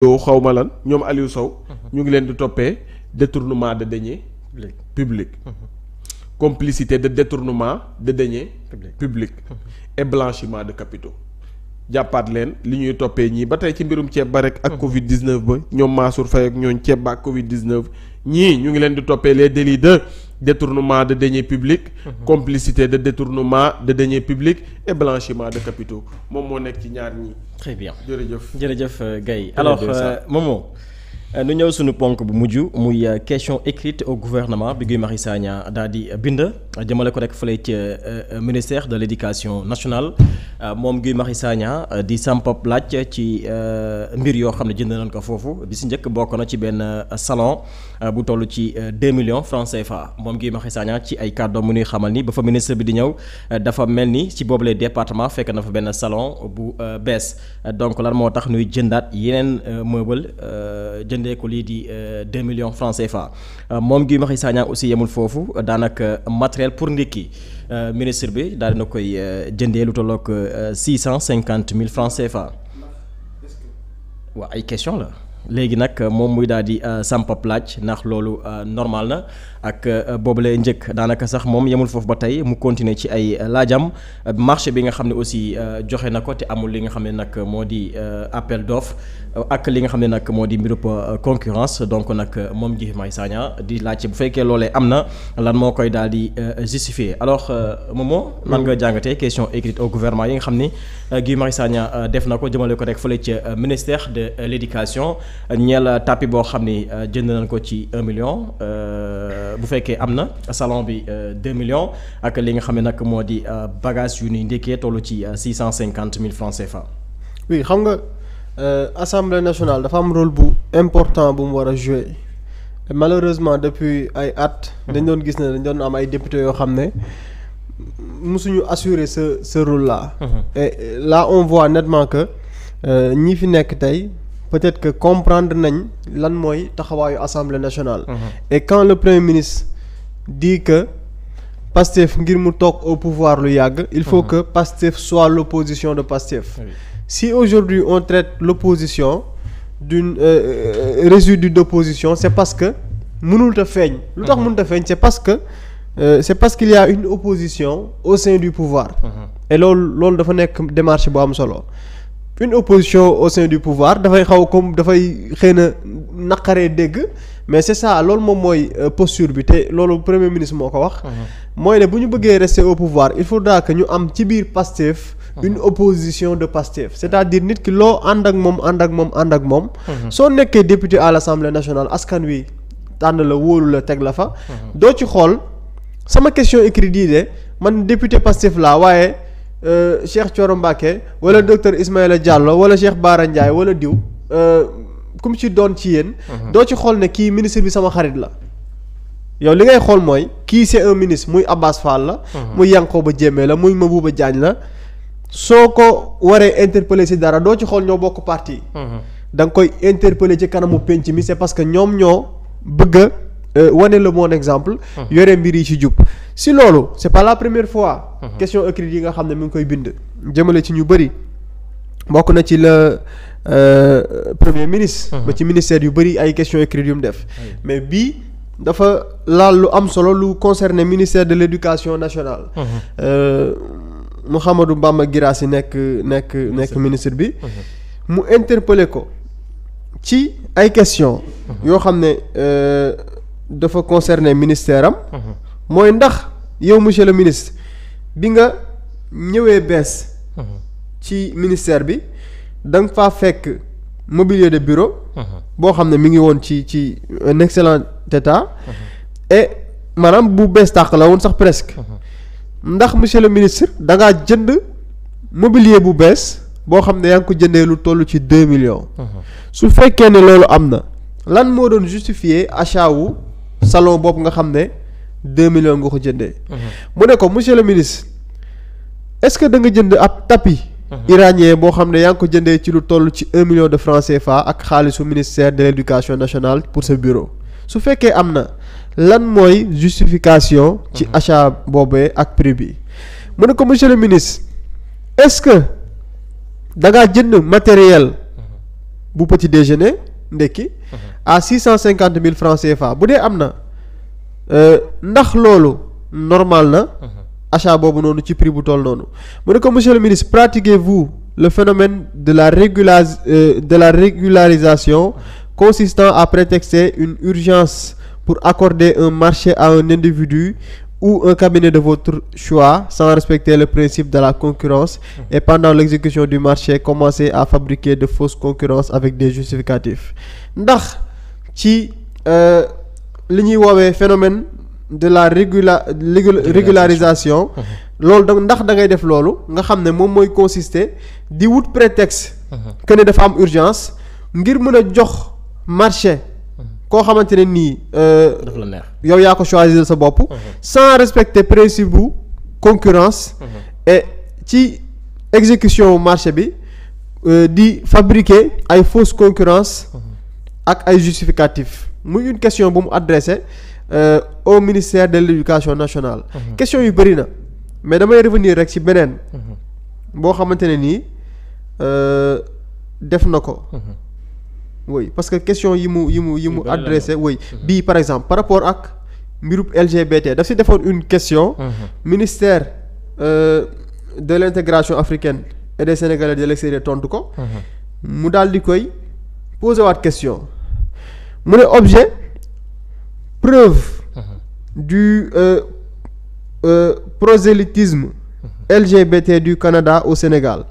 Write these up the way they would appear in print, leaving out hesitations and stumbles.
yow xaw ma lan ñoom Aliou Sow ñu ngi leen di toppee détournement de deniers publics complicité de détournement de deniers publics et blanchiment de capitaux jàppaat leen li ñuy toppee ñii ba tey ci mbirum ceeb ba rek ak Covid 19 ba ñoom Mansour Faye ak ñooñ ceeb ba ak Covid 19 ñii ñu ngi leen di toppee les délits de détournement de deniers publics complicité de détournement de deniers publics et blanchiment de capitaux moom moo nekk ci ñaar ñii. Très bien jërëjëf Gaye alors Momo nu ñëw suñu ponk bu mujj muy question écrite au gouvernement bi Guy Marius Sagna daal di bind jëmale ko rek fële ci ministère de l'éducation nationale moom Guy Marius Sagna di sampop laaj ci mbir yoo xam ne jënd nañ ko foofu bi si njëkk bokk na ci benn salon bu toll ci 2 millions francs CFA moom Guy Marius Sagna ci ay kàddoom mu nuy xamal ni ba fa ministre bi di ñëw dafa mel ni ci boobule département fekk na fa benn salon bu bees donc lan moo tax nuy jëndaat yeneen meuble jëndee ko lii di 2 millions francs CFA moom Guy Marius Sagna aussi yemul foofu daanaka matériel pour ndékki ministre bi daal dina koy jëndee lu tolloog 650 000 francs CFA waaw ay question la léegi nag moom muy daal di sampap laaj ndax loolu normal na ak boobule njëkk daanaka sax moom yemul foofu ba tey mu continuer ci ay laajam marché bi nga xam ne aussi joxe na ko te amul li nga xam ne nag moo di appel d'offre ak li nga xam ne nag moo di mbirub concurrence donc nag moom Guy Marius Sagna di laajte bu fekkee loolee am na lan moo koy daal di justifier alors Momo nan nga jàngatee question écrite au gouvernement yi nga xam ni Guy Marius Sagna def na ko jëmale ko rek fële ci ministère de l'éducation ñeel tapis boo xam ni jënd nañ ko ci 1 million bu fekkee am na salon bi 2 millions ak li nga xam ne nag moo di bagage yu ñuy ndékkee tollu ci 650 000 francs CFA. oui xam nga Assemblée nationale dafa am rôle bu important bu mu war a jouer malheureusement depuis ay at. dañ doon gis ne dañ doon am ay députés yoo xam ne musuñu assurer ce rôle là. et là on voit nettement que ñi fi nekk tey. peut-être que comprendre nañ lan mooy taxawaayu Assemblée nationale. Et quand le Premier ministre dit que Pastef ngir mu toog au pouvoir lu yàgg. il faut que Pastef soit l'opposition de Pastef. Oui. Si aujourd'hui on traite l'opposition d'une résidu d'opposition c'est parce que mënul ta feeñ. lu tax mënul ta feeñ c'est parce qu'il y a une opposition au sein du pouvoir. Et loolu dafa nekk démarche bu am solo. Une opposition au sein du pouvoir dafay xaw comme dafay xëy na naqaree dégg mais c'est ça loolu moom mooy posture bi te loolu premier ministre moo ko wax. mooy ne bu ñu bëggee rester au pouvoir il faudra que ñu am ci biir Pastef. une opposition de Pastef c'est-à-dire nit ki loo ànd ak moom. soo nekkee député à l'Assemblée nationale askan wi tànn la wóolu la teg la fa. doo ci xool sama question écrite yi de man député Pastef laa waaye. Cheikh Thioro Mbacké wala docteur Ismaïla Diallo wala Cheikh Bara Ndiaye wala diw ku mu ci doon ci yéen. doo ci xool ne kii ministre bi sama xarit la. yow li ngay xool mooy kii c'est un ministre muy Abbas Fall la. muy Yankhoba Diémé la muy Mabouba Diagne la. soo ko waree interpeller ci dara doo ci xool ñoo bokk parti. da nga koy interpeller ci kanamu penc mi c'est parce que ñoom ñoo bëgg wane le bon exemple. yore mbir yi ci jub. si loolu c'est pas la première fois. question écrite yi nga xam ne mi ngi koy bind. jëmale ci ñu bëri bokk na ci le premier ministre. ba ci ministère yu bëri ay questions écrites yu mu def. mais bii dafa laal lu am solo lu concerné ministère de l'éducation nationale. Mouhamadou Bamba Guirassy nekk ministre bi. mu interpellé ko ci ay questions. yoo xam ne dafa concerné ministère am. mooy ndax yow monsieur le ministre bi nga ñëwee bees ci ministère bi da nga faa fekk mobilier de bureau boo xam ne mi ngi woon ci un excellent état et maanaam bu bees tàq la woon sax presque ndax monsieur le ministre da ngaa jënd mobilier bu bees boo xam ne yaa ngi ko jëndee lu toll ci 2 millions su fekkee ne loolu am na lan moo doon justifier achat wu salon boobu nga xam ne 2 millions nga ko jëndee. mu ne ko monsieur le ministre est-ce que da nga jënd ab tapis. iranien boo xam ne yaa ngi ko jëndee ci lu toll ci 1 million de francs CFA ak xaalisu ministère de l'éducation nationale pour ce bureau su fekkee am na lan mooy justification. ci achat boobee ak prix bi. mu ne ko monsieur le ministre est-ce que da ngaa jënd matériel bu petit déjeuner ndekki à 650 000 francs CFA bu dee am na ndax loolu normal na achat boobu noonu ci prix bu toll noonu mu ne ko monsieur le ministre pratiquez-vous le phénomène de la régularisation consistant à prétexter une urgence pour accorder un marché à un individu ou un cabinet de votre choix sans respecter le principe de la concurrence et pendant l'exécution du marché commencer à fabriquer de fausses concurrences avec des justificatifs ndax ci li ñuy woowee phénomène de la régularisation loolu da ndax da ngay def loolu nga xam ne moom mooy consister di wut prétexte que ne dafa am urgence ngir mën a jox marché koo xamante ne nii daf la neex yow yaa ko choisir sa bopp sans respecter principe bu concurrence et ci exécution marché bi di fabriquer ay fausses concurrence ak ay justificatifs muy une question bu mu adressé au ministère de l'éducation nationale question yu bëri na mais damay revenir rek ci beneen boo xamante ne nii def na ko oui parce que question yi mu adressé oui bii par exemple par rapport ak mbirub LGBT daf si defoon une question ministère de l'intégration africaine et des Sénégalais de l'extérieur tontu ko mu daal di koy poser waat question mu ne objet preuve du prosélytisme LGBT du Canada au Sénégal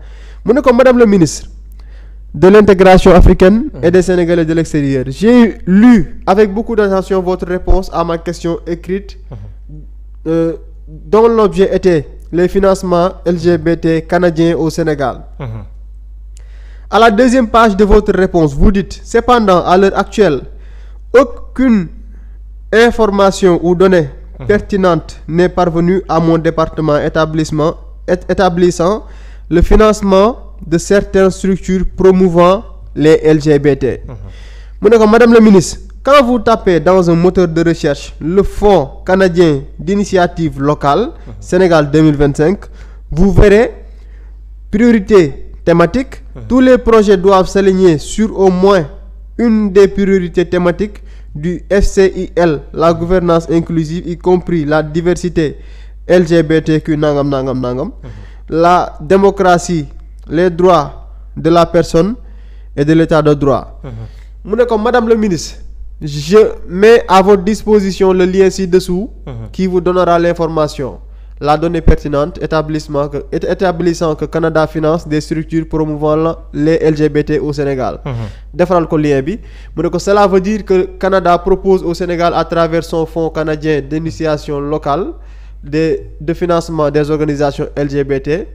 mu ne ko madame la ministre de l'intégration africaine et des Sénégalais de l'extérieur j'ai lu avec beaucoup d'attention votre réponse à ma question écrite dont l'objet était les financements LGBT canadiens au Sénégal. À la deuxième page de votre réponse vous dites cependant à l'heure actuelle aucune information ou donnée pertinente n'est parvenue à mon département établissant le financement de certaines structures promouvant les LGBT. mu ne ko madame la ministre quand vous tapez dans un moteur de recherche le Fonds canadien d'initiative locale Sénégal 2025 vous verrez priorité thématique tous les projets doivent s'aligner sur au moins une des priorités thématiques du FCIL la gouvernance inclusive y compris la diversité LGBTQ nangam la démocratie les droits de la personne et de l'état de droit. mu ne ko madame le ministre je mets à votre disposition le lien ci-dessous qui vous donnera l'information la donnée pertinente établissant que Canada finance des structures promouvant les LGBT au Sénégal. defaral ko lien bi mu ne ko cela veut dire que Canada propose au Sénégal à travers son fonds canadien d'initiation locale de financement des organisations LGBT.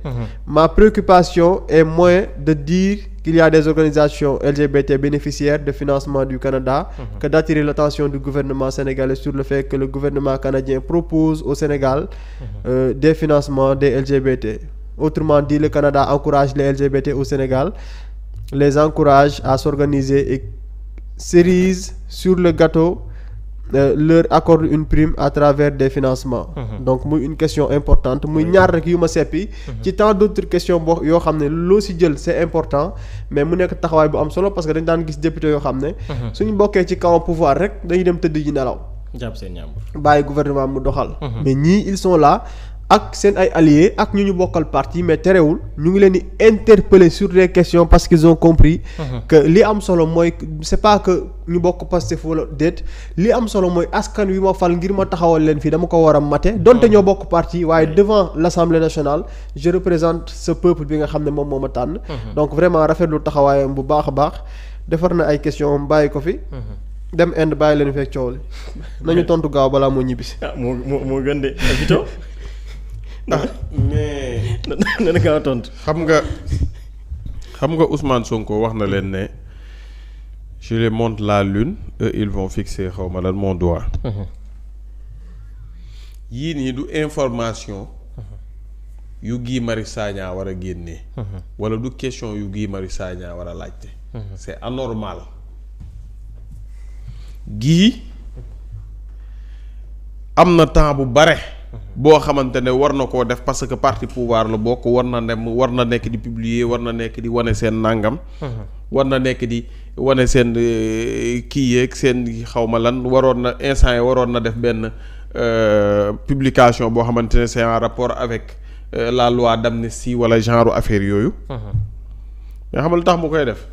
Ma préoccupation est moins de dire qu'il y a des organisations LGBT bénéficiaires de financement du Canada que d'attirer l'attention du gouvernement sénégalais sur le fait que le gouvernement canadien propose au Sénégal des financements des LGBT. Autrement dit, le Canada encourage les LGBT au Sénégal, les encourage à s'organiser et cerise sur le gâteau leur accorde une prime à travers des financements. Donc muy une question importante muy ñaar rek yu ma seppi ci tant d'autres questions boo yoo xam ne loo si jël c'est important mais mu nekk taxawaay bu am solo parce que dañ daan gis député yoo xam ne suñu bokkee ci kaw pouvoir rek dañuy dem tëdd ji nelaw jàpp seen ñaambur bàyyi gouvernement mu doxal mais ñii ils sont là ak seen ay alliés ak ñu bokkal parti mais terewul ñu ngi leen di interpeller sur des questions parce qu'ils ont compris que li am solo mooy c'est pas que ñu bokk Pastef wala déet li am solo mooy askan wi ma fal ngir ma taxawal leen fii dama ko war a mate donte ñoo bokk parti waaye devant l'Assemblée nationale je représente ce peuple bi nga xam ne moom moo ma tànn donc vraiment rafetlu taxawaayam bu baax a baax defar na ay questions bàyyi ko fi dem Inde bàyyi leen fekk coow li nañu tontu gaaw balaa moo ñibbisi moo gën de Vito mais na nga tontu xam nga Ousmane Sonko wax na leen ne je les montre la lune eux ils vont fixer xaw ma lan mon doigt yii nii du information yu Guy Marius Sagna war a génnee wala du question yu Guy Marius Sagna war a laajte c'est anormal Guy am na temps bu bare boo xamante ne war na koo def parce que parti pouvoir la bokk war na nekk di publier war na nekk di wane seen nàngam war na nekk di wane seen kii yeeg seen xawma lan waroon na instant yi waroon na def benn publication boo xamante ne c'est en rapport avec la loi d'amnistie wala genre affaire yooyu mais xam nga lu tax mu koy def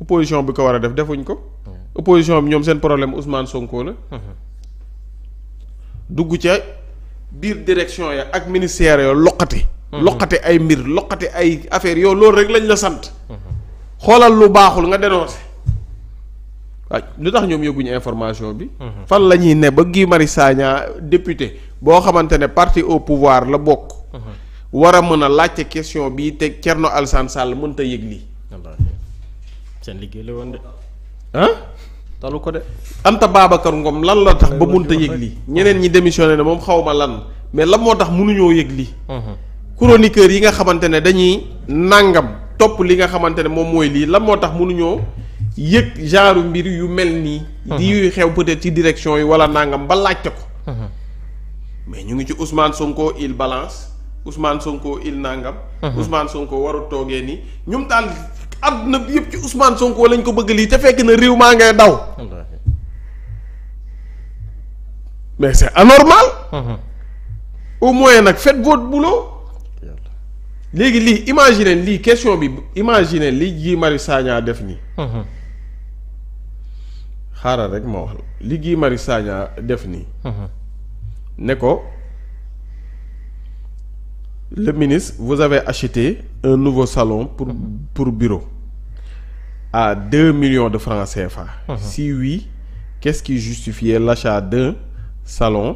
opposition bi ko war a def defuñ ko opposition bi ñoom seen problème Ousmane Sonko la dugg ca biir direction ya ak ministère ya loqate ay mbir loqate ay affaires yow loolu rek lañ la sant xoolal lu baaxul nga dénoncé waaw lu tax ñoom yóbbuñu information bi fan la ñuy ne ba Guy Marius Sagna député boo xamante ne parti au pouvoir la bokk war a mën a laajte question bii te Thierno Alassane Sall mënta yëg lii seen liggéey la woon de talu ko de. Anta Babacar Ngom lan la tax ba mënta yëg lii ñeneen ñi démissionné ne moom xawma lan mais lan moo tax mënuñoo yëg lii chroniqueur yi nga xamante ne dañuy nàngam topp li nga xamante ne moom mooy lii lan moo tax mënuñoo yëg genre mbir yu mel nii di yuy xew peut-être ci direction yi wala nàngam ba laajte ko mais ñu ngi ci Ousmane Sonko il balance Ousmane Sonko il nàngam Ousmane Sonko waru toogee nii ñoom daal àdduna bi yëpp ci Ousmane Sonko lañ ko bëgg lii te fekk na réew maa ngay daw mais c'est anormal au moins nag faites votre boulot léegi lii imaginer lii question bi imaginer li Guy Marius Sagna def nii xaaral rek ma wax li Guy Marius Sagna def nii ne ko le ministre vous avez acheté un nouveau salon pour bureau à 2 millions de francs CFA. Si oui, qu'est-ce qui justifiait l'achat d'un salon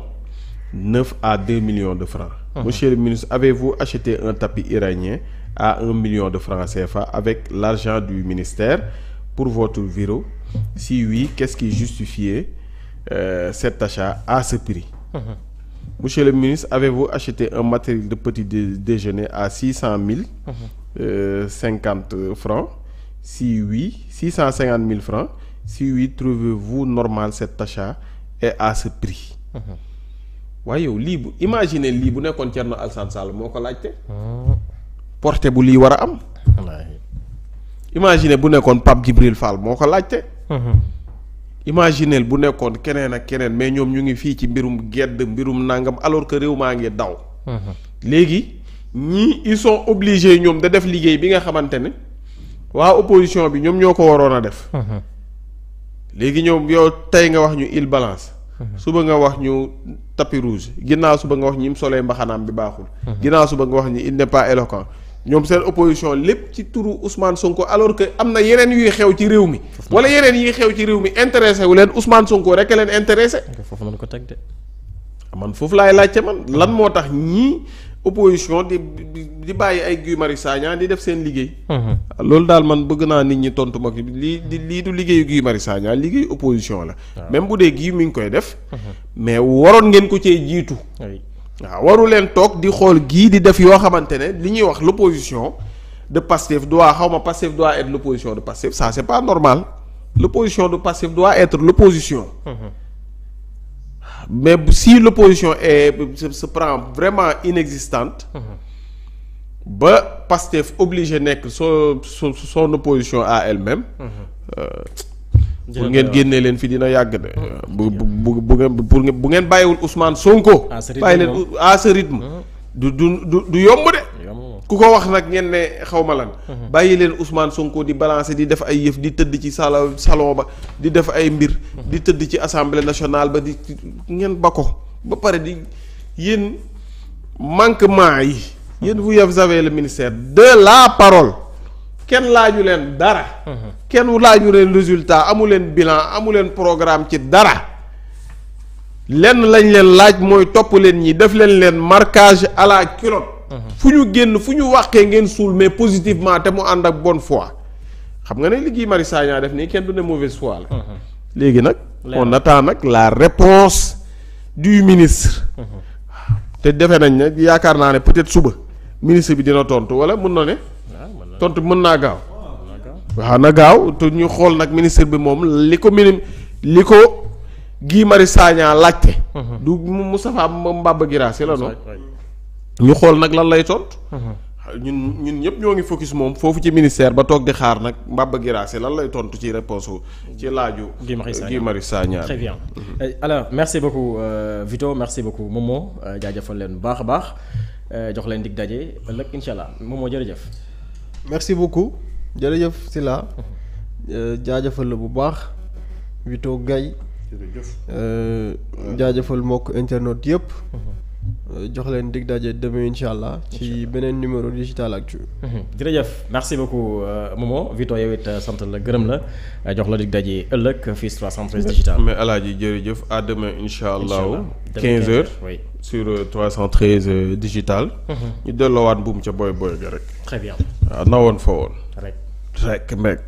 neuf à 2 millions de francs? Monsieur le ministre, avez-vous acheté un tapis iranien à 1 million de francs CFA avec l'argent du ministère pour votre bureau? Si oui, qu'est-ce qui justifiait cet achat à ce prix? Monsieur le ministre, avez-vous acheté un matériel de petit déjeuner à 600 050 francs? Si oui, 650 000 francs. Si oui, trouvez-vous normal cet achat et à ce prix? waaye yow lii bu imaginez lii bu nekkoon Thierno Alassane Sall moo ko laajte. porté bu lii war a am. imaginez bu nekkoon Pape Djibril Fall moo ko laajte. imaginez bu nekkoon keneen ak keneen mais ñoom ñu ngi fii ci mbirum gedd mbirum nangam alors que réew maa ngi daw. léegi ñii ils sont obligés ñoom da def liggéey bi nga xamante ne waa opposition bi ñoom ñoo ko waroon a def. léegi ñoom yow tey nga wax ñu il balance. suba nga wax ñu tapis rouge ginnaaw suba nga wax ñi mu solee mbaxanaam bi baaxul. ginnaaw suba nga wax ñi il n'est pas éloquent ñoom seen opposition lépp ci turu Ousmane Sonko alors que am na yeneen yuy xew ci réew mi. wala yeneen yiy xew ci réew mi intéressé wu leen Ousmane Sonko rek leen intéressé. foofu nañu ko teg de. man foofu laay laajte man lan moo tax ñii opposition di bàyyi ay Guy Marius Sagna di def seen liggéey. loolu daal man bëgg naa nit ñi tontu ma lii du liggéeyu Guy Marius Sagna liggéeyu opposition la. même bu dee Guy mi ngi koy def. mais waroon ngeen ko cee jiitu. waaw waru leen toog di xool Guy di def yoo xamante ne li ñuy wax l'opposition de Pastef doit Pastef doit être l'opposition de Pastef ça c'est pas normal l'opposition de Pastef doit être l'opposition. Mais si l'opposition se prend vraiment inexistante. ba Pastef obligé nekk son opposition à elle-même. pour ngeen génnee leen fi dina yàgg de. bu ngeen bàyyiwul Ousmane Sonko. bàyyi leen à ce rythme. du yomb de. ku ko wax nag ngeen ne xaw ma lan. bàyyi leen Ousmane Sonko di balancer di def ay yëf di tëdd ci salon ba di def ay mbir. di tëdd ci assemblée nationale ba di ngeen ba ko ba pare di yéen manquement yi. yéen vous avez le ministère de la parole. kenn laaju leen dara. kenn laaju leen résultat amu leen bilan amu leen programme ci dara. lenn lañ leen laaj mooy topp leen ñi def leen marquage à la culotte. fu ñu génn fu ñu wàqee ngeen suul mais positivement te mu ànd ak bonne foi. xam nga ne li Guy Marius Sagna def nii kenn du ne mauvaise foi la. léegi nag on attend nag la réponse du ministre. te defe nañ ne yaakaar naa ne peut-être suba ministre bi dina tontu wala mun na ne. tontu mën naa gaaw. waaw na gaaw te ñu xool nag ministre bi moom li ko Guy Marius Sagna laajte. du Moustapha Mbaba Guirassy la noonu. ñu xool nag lan lay tontu. ñun ñëpp ñoo ngi focus moom foofu ci ministère ba toog di xaar nag Mbaba Guirassy lan lay tontu ci réponse ci laaju. Guy Marius Sagna. Très bien alors merci beaucoup Vito merci beaucoup Momo jaajëfal leen bu baax a baax jox leen dig daje ëllëg incha allah Momo jërëjëf. merci beaucoup jërëjëf Sylla jaajëfal la bu baax Vito Gaye jaajëfal mbokk internet yëpp. jox leen dig daje demain incha allah ci beneen numéro Digital Actu. jërëjëf merci beaucoup Momo Vito yow it sant la gërëm la jox la dig daje ëllëg fii 313 Digital. mais Alaaji jërëjëf à demain incha allah 15h oui. sur 313 Digital. ñu delloowaat buum ca boy ga rek. très bien. waaw na woon fa woon. rek mekk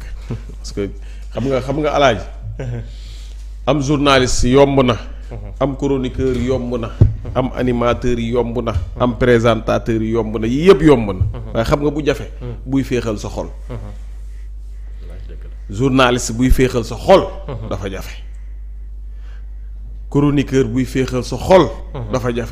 parce que xam nga Alaaji am journaliste yomb na. am chroniqueur yomb na. am animateur yi yomb na. am présentateur yi yomb na yii yëpp yomb na. waaye xam nga bu jafe. buy féexal sa xol. journaliste buy féexal sa xol. dafa jafe. chroniqueur buy féexal sa xol. dafa jafe.